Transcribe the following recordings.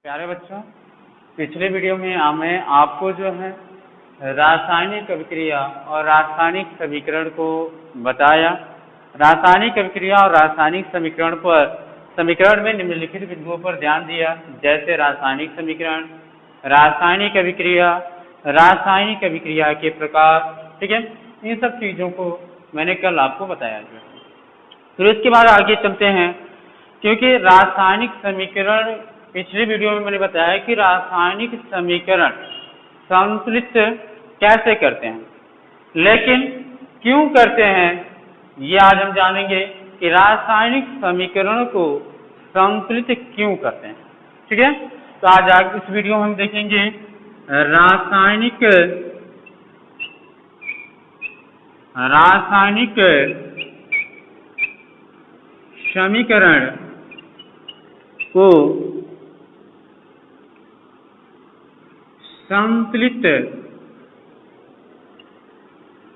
प्यारे बच्चों, पिछले वीडियो में मैं आपको जो है रासायनिक अभिक्रिया और रासायनिक समीकरण को बताया। रासायनिक अभिक्रिया और रासायनिक समीकरण में निम्नलिखित बिंदुओं पर ध्यान दिया, जैसे रासायनिक समीकरण, रासायनिक अभिक्रिया के प्रकार। ठीक है, इन सब चीजों को मैंने कल आपको बताया। फिर इसके बाद आगे चलते हैं, क्योंकि रासायनिक समीकरण पिछले वीडियो में मैंने बताया कि रासायनिक समीकरण संतुलित कैसे करते हैं, लेकिन क्यों करते हैं ये आज हम जानेंगे कि रासायनिक समीकरण को संतुलित क्यों करते हैं। ठीक है, तो आज इस वीडियो में हम देखेंगे रासायनिक समीकरण को संतुलित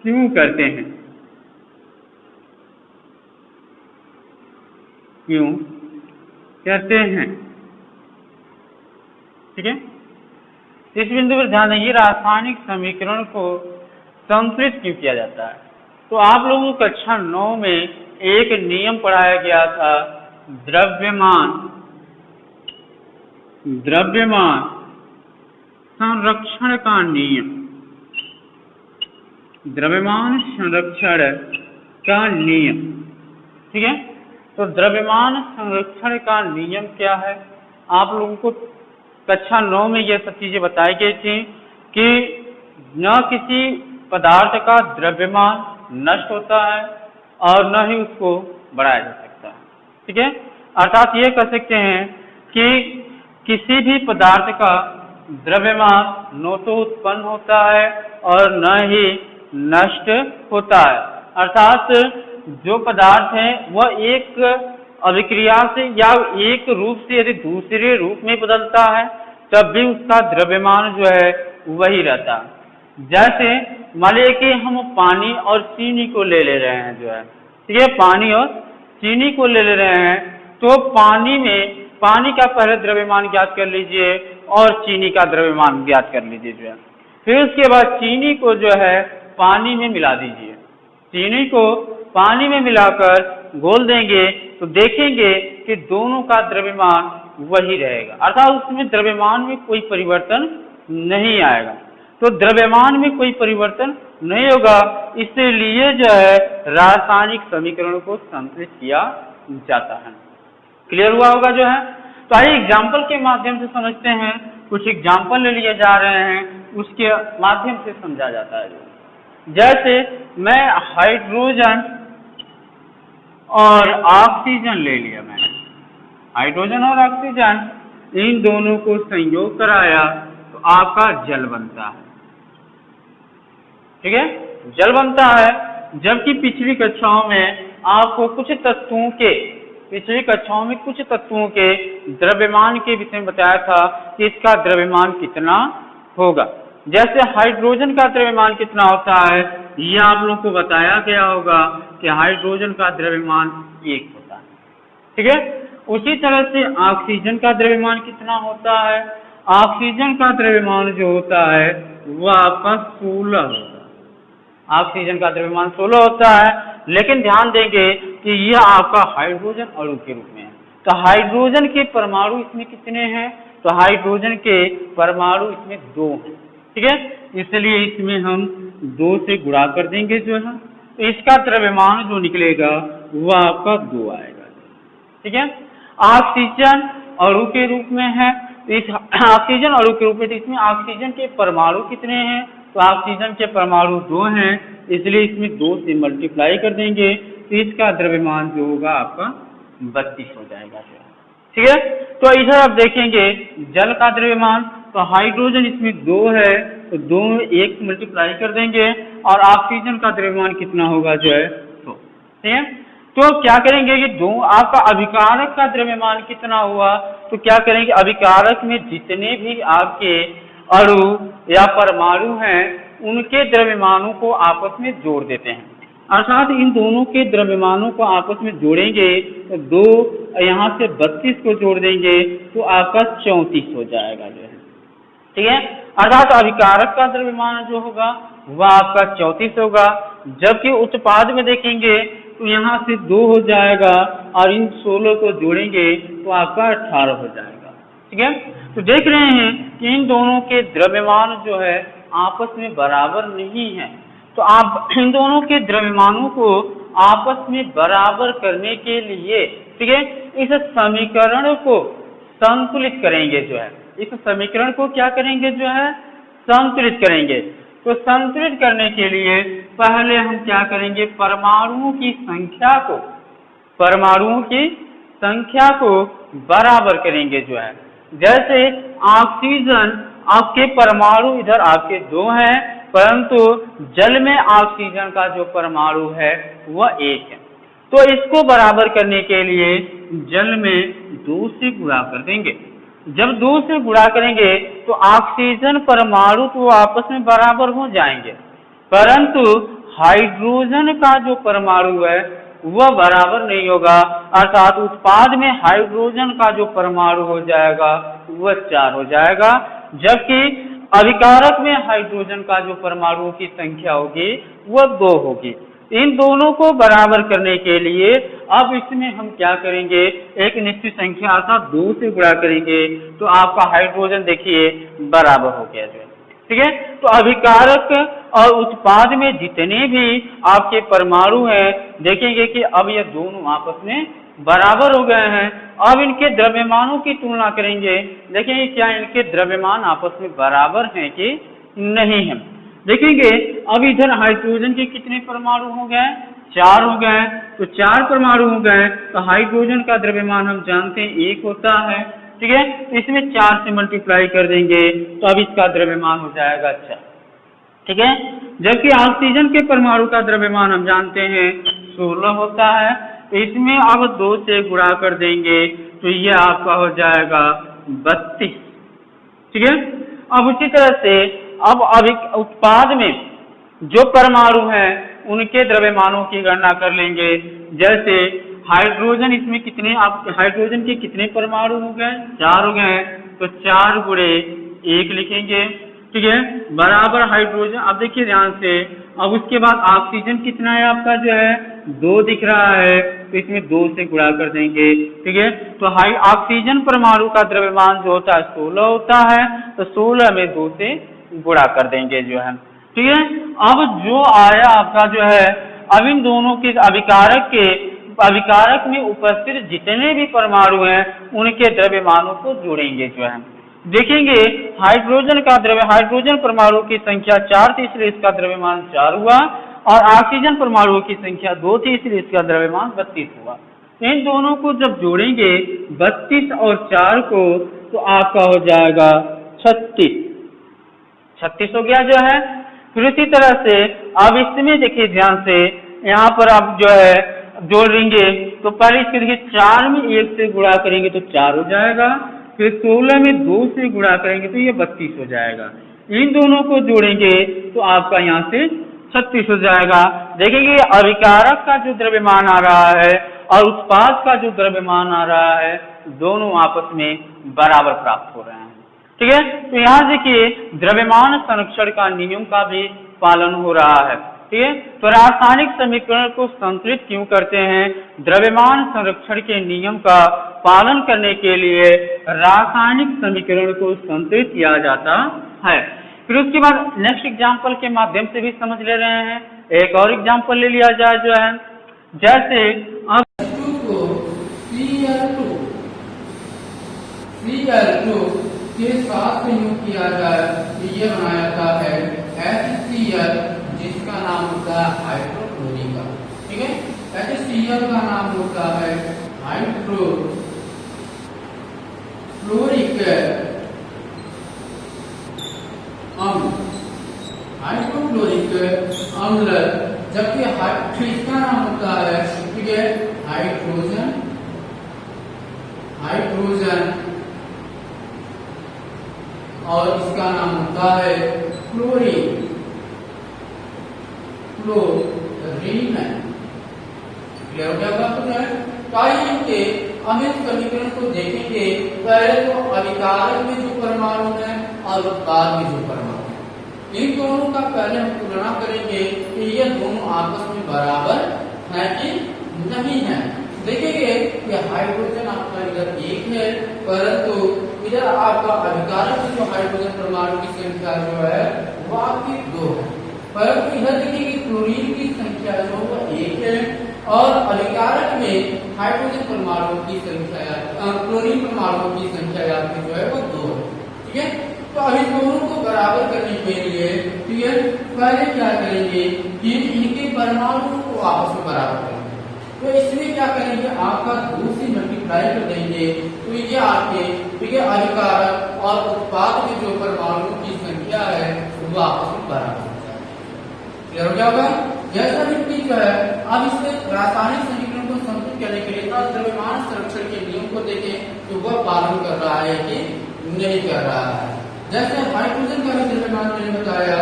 क्यों करते हैं, ठीक है। इस बिंदु पर ध्यान देंगे, रासायनिक समीकरण को संतुलित क्यों किया जाता है। तो आप लोगों को कक्षा 9 में एक नियम पढ़ाया गया था, द्रव्यमान संरक्षण का नियम। द्रव्यमान संरक्षण का नियम, ठीक है। तो द्रव्यमान संरक्षण का नियम क्या है, आप लोगों को कक्षा 9 में यह सब चीजें बताई गई थी कि न किसी पदार्थ का द्रव्यमान नष्ट होता है और न ही उसको बढ़ाया जा सकता है। ठीक है, अर्थात ये कह सकते हैं कि किसी भी पदार्थ का द्रव्यमान न तो उत्पन्न होता है और न ही नष्ट होता है। अर्थात जो पदार्थ है वह एक अभिक्रिया से या एक रूप से यदि दूसरे रूप में बदलता है तब भी उसका द्रव्यमान जो है वही रहता है। जैसे मान लीजिए कि हम पानी और चीनी को ले रहे हैं, जो है ठीक है, पानी और चीनी को ले रहे हैं, तो पानी का पहले द्रव्यमान ज्ञात कर लीजिए और चीनी का द्रव्यमान ज्ञात कर लीजिए, जो है। फिर उसके बाद चीनी को जो है पानी में मिला दीजिए, चीनी को पानी में मिलाकर घोल देंगे तो देखेंगे कि दोनों का द्रव्यमान वही रहेगा, अर्थात उसमें द्रव्यमान में कोई परिवर्तन नहीं आएगा। तो द्रव्यमान में कोई परिवर्तन नहीं होगा, इसलिए जो है रासायनिक समीकरण को संतुलित किया जाता है। क्लियर हुआ होगा, जो है। तो आइए एग्जाम्पल के माध्यम से समझते हैं। कुछ एग्जाम्पल ले लिए जा रहे हैं, उसके माध्यम से समझा जाता है। जैसे मैं हाइड्रोजन और ऑक्सीजन ले लिया, मैंने हाइड्रोजन और ऑक्सीजन इन दोनों को संयोग कराया तो आपका जल बनता है। ठीक है, जल बनता है। जबकि पिछली कक्षाओं में आपको कुछ तत्वों के द्रव्यमान के विषय में बताया था कि इसका द्रव्यमान कितना होगा। जैसे हाइड्रोजन का द्रव्यमान कितना होता है, यह आप लोगों को बताया गया होगा कि हाइड्रोजन का द्रव्यमान 1 होता है। ठीक है, उसी तरह से ऑक्सीजन का द्रव्यमान कितना होता है, ऑक्सीजन का द्रव्यमान जो होता है वह आपका 16 होता है। ऑक्सीजन का द्रव्यमान 16 होता है, लेकिन ध्यान देंगे कि यह आपका हाइड्रोजन अणु के रूप में है। तो हाइड्रोजन के परमाणु इसमें कितने हैं, तो हाइड्रोजन के परमाणु इसमें 2 हैं। ठीक है, इसलिए इसमें हम 2 से गुणा कर देंगे, जो है। तो इसका द्रव्यमान जो निकलेगा वह आपका 2 आएगा। ठीक है, ऑक्सीजन अणु के रूप में है, तो इस ऑक्सीजन अणु के रूप में, तो इसमें ऑक्सीजन के परमाणु कितने हैं, तो ऑक्सीजन के परमाणु 2 हैं, इसलिए इसमें 2 से मल्टीप्लाई कर देंगे, तो इसका द्रव्यमान जो होगा आपका 32 हो जाएगा। ठीक है, तो इधर आप देखेंगे जल का द्रव्यमान, तो हाइड्रोजन इसमें 2 है, तो 2 में 1 से मल्टीप्लाई कर देंगे और ऑक्सीजन का द्रव्यमान कितना होगा, जो है 100। ठीक है, तो क्या करेंगे कि 2 आपका अभिकारक का द्रव्यमान कितना हुआ, तो क्या करेंगे, अभिकारक में जितने भी आपके अणु या परमाणु हैं उनके द्रव्यमानों को आपस में जोड़ देते हैं। अर्थात इन दोनों के द्रव्यमानों को आपस में जोड़ेंगे तो 2 यहाँ से 32 को जोड़ देंगे तो आपका 34 हो जाएगा जो है, ठीक है। अर्थात अभिकारक का द्रव्यमान जो होगा वह आपका 34 होगा, जबकि उत्पाद में देखेंगे तो यहाँ से 2 हो जाएगा और इन 16 को जोड़ेंगे तो आपका 18 हो जाएगा, ठीक है। तो देख रहे हैं कि इन दोनों के द्रव्यमान जो है आपस में बराबर नहीं है, तो आप इन दोनों के द्रव्यमानों को आपस में बराबर करने के लिए, ठीक है, इस समीकरण को संतुलित करेंगे जो है, इस समीकरण को क्या करेंगे जो है, संतुलित करेंगे। तो संतुलित करने के लिए पहले हम क्या करेंगे, परमाणुओं की संख्या को बराबर करेंगे जो है। जैसे ऑक्सीजन आपके परमाणु इधर आपके 2 हैं, परंतु जल में ऑक्सीजन का जो परमाणु है वह 1 है, तो इसको बराबर करने के लिए जल में 2 से गुणा कर देंगे। जब 2 से गुणा करेंगे तो ऑक्सीजन परमाणु तो आपस में बराबर हो जाएंगे, परंतु हाइड्रोजन का जो परमाणु है वह बराबर नहीं होगा, अर्थात उत्पाद में हाइड्रोजन का जो परमाणु हो जाएगा वह 4 हो जाएगा, जबकि अभिकारक में हाइड्रोजन का जो परमाणुओं की संख्या होगी वह 2 होगी। इन दोनों को बराबर करने के लिए अब इसमें हम क्या करेंगे, एक निश्चित संख्या अर्थात 2 से गुणा करेंगे तो आपका हाइड्रोजन देखिए बराबर हो गया जो है, ठीक है। तो अभिकारक और उत्पाद में जितने भी आपके परमाणु हैं देखेंगे कि अब ये दोनों आपस में बराबर हो गए हैं। अब इनके द्रव्यमानों की तुलना करेंगे, देखेंगे क्या इनके द्रव्यमान आपस में बराबर हैं कि नहीं है। देखेंगे अब इधर हाइड्रोजन के कितने परमाणु हो गए, 4 हो गए, तो 4 परमाणु हो गए, तो हाइड्रोजन का द्रव्यमान हम जानते हैं 1 होता है, ठीक है। तो इसमें 4 से मल्टीप्लाई कर देंगे तो अब इसका द्रव्यमान हो जाएगा 4, ठीक है। जबकि ऑक्सीजन के परमाणु का द्रव्यमान हम जानते हैं 16 होता है, तो इसमें अब 2 से गुणा कर देंगे तो ये आपका हो जाएगा 32, ठीक है। अब उसी तरह से अब उत्पाद में जो परमाणु हैं उनके द्रव्यमानों की गणना कर लेंगे। जैसे हाइड्रोजन, इसमें कितने आप हाइड्रोजन के कितने परमाणु हो गए, 4 हो गए, तो 4 गुणे 1 लिखेंगे, ठीक है, बराबर हाइड्रोजन। अब देखिए ध्यान से, अब उसके बाद ऑक्सीजन कितना है आपका जो है 2 दिख रहा है, तो इसमें 2 से गुणा कर देंगे, ठीक है। तो ऑक्सीजन परमाणु का द्रव्यमान जो होता है 16 होता है, तो 16 में 2 से गुणा कर देंगे जो है, ठीक है। अब जो आया आपका जो है, अब इन दोनों के अभिकारक में उपस्थित जितने भी परमाणु हैं उनके द्रव्यमानों को जोड़ेंगे जो है। देखेंगे हाइड्रोजन परमाणु की संख्या 4 थी इसलिए इसका द्रव्यमान 4 हुआ, और ऑक्सीजन परमाणु की संख्या 2 थी इसलिए इसका द्रव्यमान 32 हुआ। इन दोनों को जब जोड़ेंगे 32 और 4 को तो आपका हो जाएगा 36 हो गया जो है। फिर इसी तरह से अब इसमें देखिए ध्यान से, यहाँ पर आप जो है जोड़ेंगे तो पहले इसके देखिए 4 में 1 से गुणा करेंगे तो 4 हो जाएगा, फिर 16 में 2 से गुणा करेंगे तो ये 32 हो जाएगा। इन दोनों को जोड़ेंगे तो आपका यहाँ से 36 हो जाएगा। देखेंगे अभिकारक का जो द्रव्यमान आ रहा है और उत्पाद का जो द्रव्यमान आ रहा है दोनों आपस में बराबर प्राप्त हो रहे हैं, ठीक है। तो यहाँ देखिए द्रव्यमान संरक्षण का नियम का भी पालन हो रहा है, ठीक है। तो रासायनिक समीकरण को संतुलित क्यों करते हैं, द्रव्यमान संरक्षण के नियम का पालन करने के लिए रासायनिक समीकरण को संतुलित किया जाता है। फिर उसके बाद नेक्स्ट एग्जाम्पल के माध्यम से भी समझ ले रहे हैं। एक और एग्जाम्पल ले लिया जाए जो है, जैसे अब Cl2 के साथ संयुक्त किया जाए तो ये बना जाता है HCl, जिसका नाम होता है हाइड्रोक्लोरिक, ठीक है। HCl का नाम होता है हाइड्रोक्लोरिक अम्ल, हाइड्रोक्लोरिक अम्ल, जबकि इसका नाम होता है, ठीक है, हाइड्रोजन और इसका नाम होता है क्लोरीन। रीमैन। क्लियर हो गया बात? तो है तो आइए इनके हम इस समीकरण को देखेंगे। पहले तो अभिकारक में जो परमाणु है और उत्पाद में जो परमाणु है, इन दोनों का पहले हम तुलना करेंगे कि ये दोनों आपस में बराबर है कि नहीं है। देखेंगे कि हाइड्रोजन आपका इधर एक है, परंतु इधर आपका अभिकारक में जो हाइड्रोजन परमाणु की संख्या जो है वो आपकी 2 है, परंतु इधर देखिए क्लोरीन की संख्या जो है 1 है और अभिकारक में हाइड्रोजन परमाणु की संख्या क्लोरीन परमाणु की संख्या आपकी जो है वो 2 है। ठीक है, तो अभी दोनों को बराबर करने के लिए ठीक है पहले क्या करेंगे कि इनके परमाणु को आपस में बराबर करेंगे। तो इसमें क्या करेंगे, आपका 2 से मल्टीप्लाई कर देंगे तो ये आपके ठीक है अभिकारक और उत्पाद में जो परमाणु की संख्या है वो आपस में बराबर हो जाएगी। क्लियर हो जाएगा? जैसा भी जो है अब इससे रासायनिक समीकरण को संतुलित करने के लिए द्रव्यमान संरक्षण के नियम को देखें तो वह पालन कर रहा है कि नहीं कर रहा है। जैसे हाइड्रोजन का द्रव्यमान मैंने बताया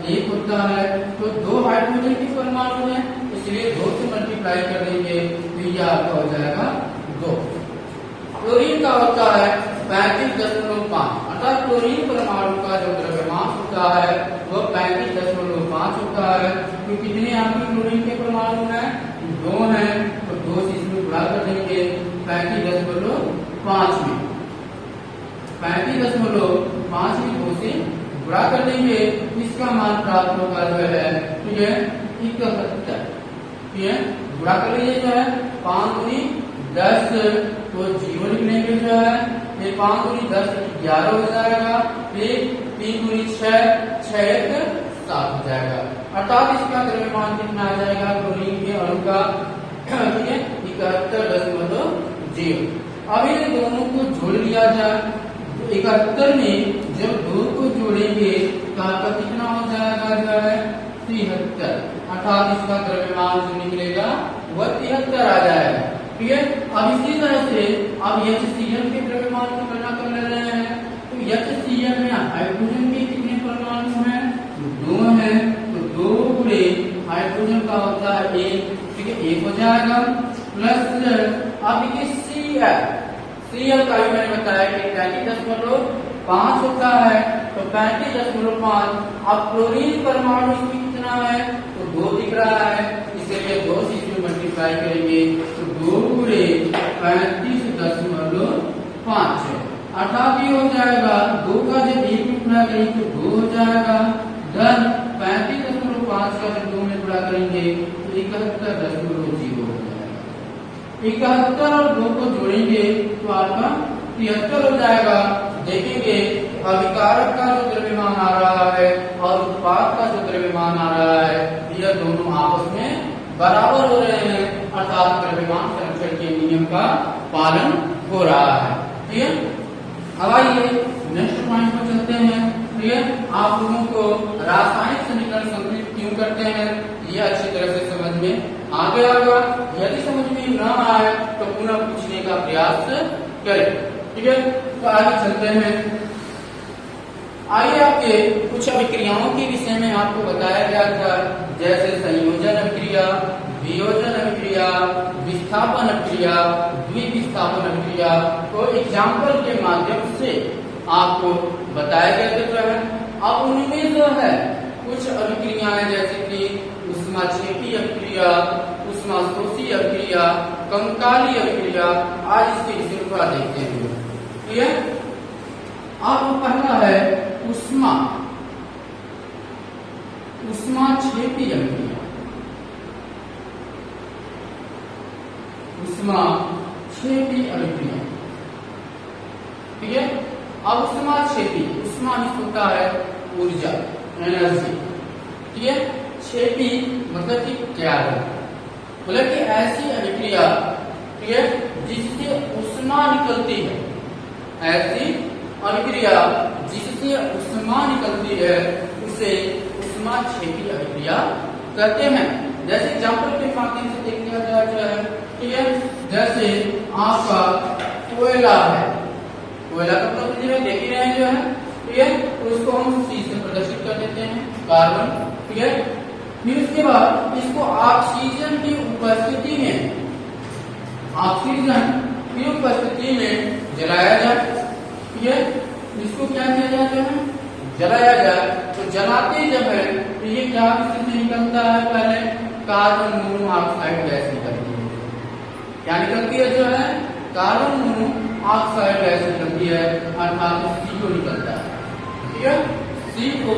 1 होता है, तो 2 हाइड्रोजन के परमाणु है, इसलिए 2 से मल्टीप्लाई कर देंगे तो ये आपका हो जाएगा 2। क्लोरीन का होता है 35.5, अर्थात क्लोरीन परमाणु का जो द्रव्यमान होता है वह 35.5 होता है। तो कितने आपके क्लोरीन के परमाणु हैं? 2 हैं, तो 2 से इसमें गुणा कर देंगे 35.5 में 35.5 में 2 से गुणा कर देंगे, इसका मान प्राप्त होगा जो है ठीक है 71। ठीक है, गुणा कर लीजिए जो है 5 दूनी 10 तो 0 लिखने जो है ये 5 दूनी 10 11 हो जाएगा, फिर 3 दूनी 6 6 1 7 हो जाएगा, अर्थात इसका द्रव्यमान कितना आ जाएगा क्लोरीन के अणु का ठीक है 71.0। अब इन दोनों को जोड़ लिया जाए, 71 में जब 2 को जोड़ेंगे तो आपका कितना हो जाएगा जो है 73, अर्थात इसका द्रव्यमान जो निकलेगा वह 73 आ जाएगा। ठीक है, अब इसी तरह से अब HCl के द्रव्यमान की गणना कर ले रहे हैं। तो HCl में हाइड्रोजन के कितने परमाणु हैं? 2 हैं, तो 2 गुणे हाइड्रोजन का होता है 1, ठीक है 1 हो जाएगा, प्लस अब देखिए Cl का भी मैंने बताया कि 35.5 होता है, तो 35.5। अब क्लोरीन परमाणु इसमें कितना है? तो 2 दिख रहा है, इसलिए 2 से इसमें मल्टीप्लाई करेंगे तो 2 गुणे 35.5 है, अर्थात ये हो जाएगा 2 का जब 1 में गुणा करेंगे तो 2 हो जाएगा, धन 35.5 का जब 2 में गुणा करेंगे तो 71.0 हो जाएगा। 71 और 2 को जोड़ेंगे तो आपका 73 हो जाएगा। देखेंगे अभिकारक का जो द्रव्यमान आ रहा है और उत्पाद का जो द्रव्यमान आ रहा है यह दोनों आपस में बराबर हो रहे हैं, अर्थात द्रव्यमान संरक्षण के नियम का पालन हो रहा है। ठीक है, अब आइए नेक्स्ट पॉइंट पर चलते हैं। ठीक है, आप लोगों को रासायनिक समीकरण संतुलित क्यों करते हैं ये अच्छी तरह से समझ में आ गया होगा। यदि समझ में न आए तो पुनः पूछने का प्रयास करें। ठीक है, तो आगे चलते हैं। आइए आपके कुछ अभिक्रियाओं के विषय में आपको बताया गया था, जैसे संयोजन अभिक्रिया, वियोजन अभिक्रिया, विस्थापन अभिक्रिया, द्विविस्थापन अभिक्रिया को एग्जाम्पल के माध्यम से आपको बताया गया है। अब उनमें जो है कुछ अभिक्रियाएं जैसे कि ऊष्माक्षेपी अभिक्रिया, ऊष्माशोषी अभिक्रिया, कंकाली अभिक्रिया, आज इसके विषय को देखते हैं। ठीक है, अब पहला है ऊष्माक्षेपी अभिक्रिया। ऊष्माक्षेपी अभिक्रिया, ठीक है। अब ऊष्माक्षेपी, ऊष्मा होता है ऊर्जा, एनर्जी, ठीक है। क्षेपी मतलब कि क्या है, मतलब कि ऐसी अभिक्रिया, ठीक है, जिससे ऊष्मा निकलती है, ऐसी अभिक्रिया जिससे ऊष्मा निकलती है उसे ऊष्माक्षेपी अभिक्रिया कहते हैं। जैसे एग्जाम्पल के माध्यम से देख लिया जाए, ठीक है, जैसे आपका कोयला है, कोयला का प्रतिनिधि में देख ही रहे हैं जो है, ठीक है, तो उसको हम C से प्रदर्शित कर देते हैं, कार्बन, ठीक है। फिर उसके बाद इसको ऑक्सीजन की उपस्थिति में, ऑक्सीजन की उपस्थिति में जलाया जाए। ठीक है, इसको क्या किया जाता है, जलाया जाए। तो जलाते जब है तो ये क्या से निकलता है, पहले कार्बन मोनोऑक्साइड गैस निकलती है। क्या निकलती है, जो है कार्बन मोनोऑक्साइड गैस निकलती है, अर्थात CO निकलता है। ठीक है, CO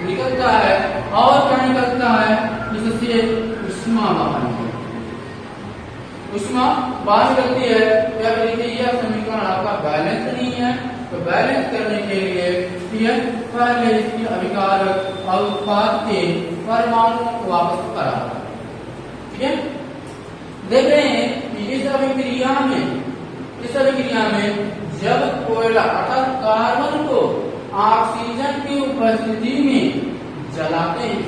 निकलता है और क्या निकलता है, इससे उष्मा बाहर निकलती है। उष्मा बाहर निकलती है। क्या देखिए यह समीकरण आपका बैलेंस नहीं है, तो बैलेंस करने के लिए पहले इसकी अभिकारक और उत्पाद के परमाणुओं को वापस करा। ठीक है, देख रहे हैं कि इस अभिक्रिया में जब कोयला अर्थात कार्बन को ऑक्सीजन की उपस्थिति में जलाते हैं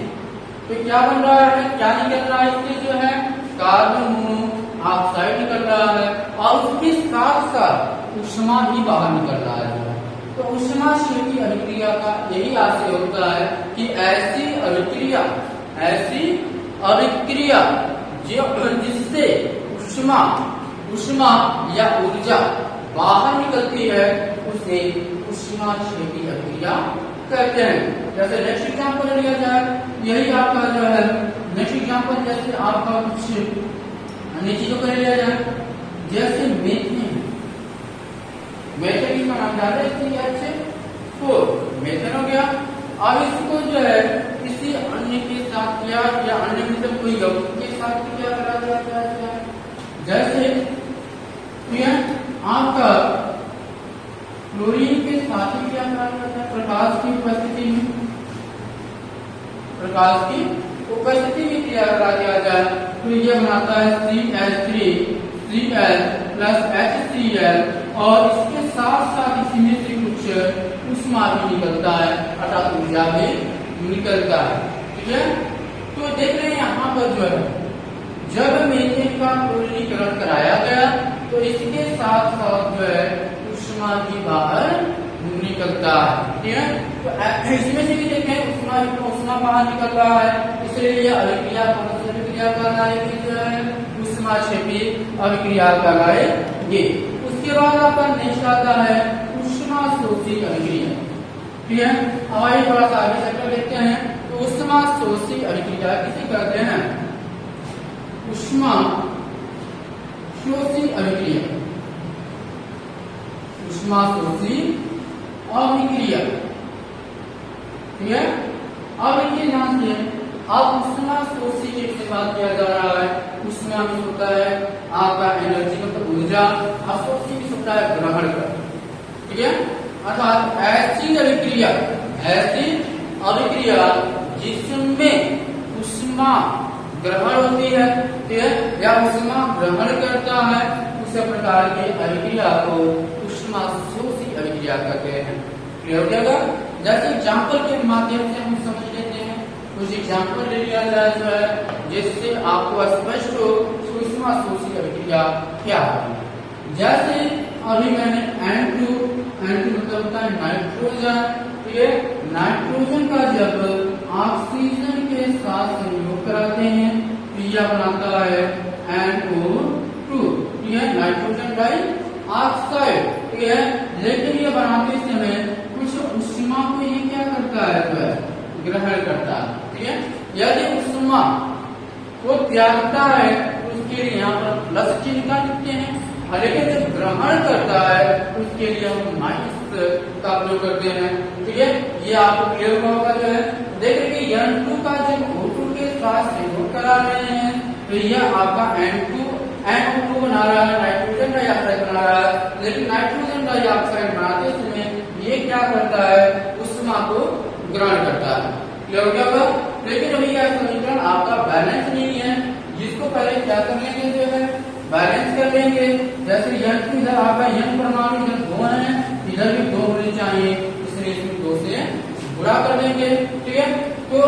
तो क्या बन रहा है, क्या निकल रहा है, इससे जो है कार्बन मोनोऑक्साइड निकल रहा है और उसके साथ साथ उष्मा ही बाहर निकल रहा है। तो उष्मा क्षेपी अभिक्रिया का यही आशय होता है कि ऐसी अभिक्रिया जिससे उष्मा या ऊर्जा बाहर निकलती है उसे उष्मा क्षेपी अभिक्रिया कहते हैं। जैसे नेक्स्ट एग्जांपल लिया जाए, यही आपका जो है नेक्स्ट एग्जांपल, जैसे आपका कुछ अन्य चीजों को लिया जाए, जैसे मेथेन की नाम जाते हैं मेथेन हो गया। अब इसको जो है किसी अन्य के साथ या अन्य मतलब कोई यौगिक के साथ क्या करा जाता है, जैसे आपका क्लोरीन के साथ ही क्या करा जाता है, प्रकाश की उपस्थिति में क्या करा दिया जाए, तो यह बनाता है CH3Cl प्लस HCl और इसके साथ साथ इसमें से कुछ उष्मा भी निकलता है, अर्थात ऊर्जा भी निकलता है। ठीक है, तो देख रहे हैं यहाँ पर जो है जब मीथेन का क्लोरीनीकरण कराया गया तो इसके साथ साथ जो है उष्मा भी बाहर निकलता है। ठीक है, तो इसमें से भी देखें उष्मा बाहर निकल रहा है, इसलिए यह अभिक्रिया कहलाएगी, जो है उष्मा क्षेपी अभिक्रिया कहलाएगी। उसके बाद आपका नेक्स्ट आता है उष्मा शोषी अभिक्रिया। ठीक है, अब आइए थोड़ा सा आगे चैप्टर देखते हैं। तो उष्मा शोषी अभिक्रिया किसे कहते हैं, उष्मा शोषी अभिक्रिया, उष्मा शोषी अभिक्रिया। ठीक है, अब इनके ध्यान से अब उष्मा शोषी की बात किया जा रहा है। उसमें हमें होता है आपका एनर्जी मतलब ऊर्जा, अशोषी भी होता है ग्रहण कर। ठीक है, अर्थात ऐसी अभिक्रिया जिसमें उष्मा ग्रहण होती है, ठीक है, या उष्मा ग्रहण करता है, उस प्रकार की अभिक्रिया को उष्मा शोषी अभिक्रिया कहते हैं। क्लियर हो जाएगा। जैसे एग्जाम्पल के माध्यम से हम समझ लेते हैं, कुछ एग्जाम्पल ले लिया जाए जो है जिससे आपको स्पष्ट हो उष्मा शोषी अभिक्रिया क्या है। जैसे अभी मैंने N2 मतलब होता है नाइट्रोजन, ठीक है, नाइट्रोजन का जब ऑक्सीजन के साथ संयोग कराते हैं तो यह बनाता है NO2, ठीक है, नाइट्रोजन डाई ऑक्साइड। ठीक है, लेकिन ये बनाते समय कुछ उष्मा को ये क्या करता है, तो है ग्रहण करता है। ठीक है, यदि उष्मा को त्यागता है तो उसके लिए यहाँ पर प्लस चिन्ह का लिखते हैं, लेकिन जब ग्रहण करता है उसके लिए हम माइनस का प्रयोग करते हैं। ठीक है, ये आपको क्लियर होगा। जो है देखिए N2 का जब O2 के साथ संयोग करा रहे हैं तो यह आपका NO2 बना रहा है, नाइट्रोजन डाइऑक्साइड बना रहा है, लेकिन नाइट्रोजन डाइऑक्साइड बनाते समय ये क्या करता है, उष्मा को ग्रहण करता है। क्लियर हो गया। लेकिन अभी यह समीकरण आपका बैलेंस नहीं है, जिसको पहले क्या कर लेंगे, जो है बैलेंस कर लेंगे। जैसे N2 इधर आपका N परमाणु इधर 2 है, इधर भी 2 होने चाहिए, इसलिए इसमें 2 से गुणा कर देंगे। ठीक है, तो यह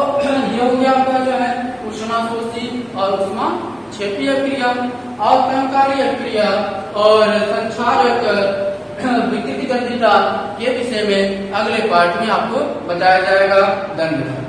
हो गया आपका जो है उष्मा शोषी और उष्मा क्षेपी अभिक्रिया। और कर्मकारी अभिक्रिया और संक्षारक विकृति गंधिता के विषय में अगले पार्ट में आपको बताया जाएगा। धन्यवाद।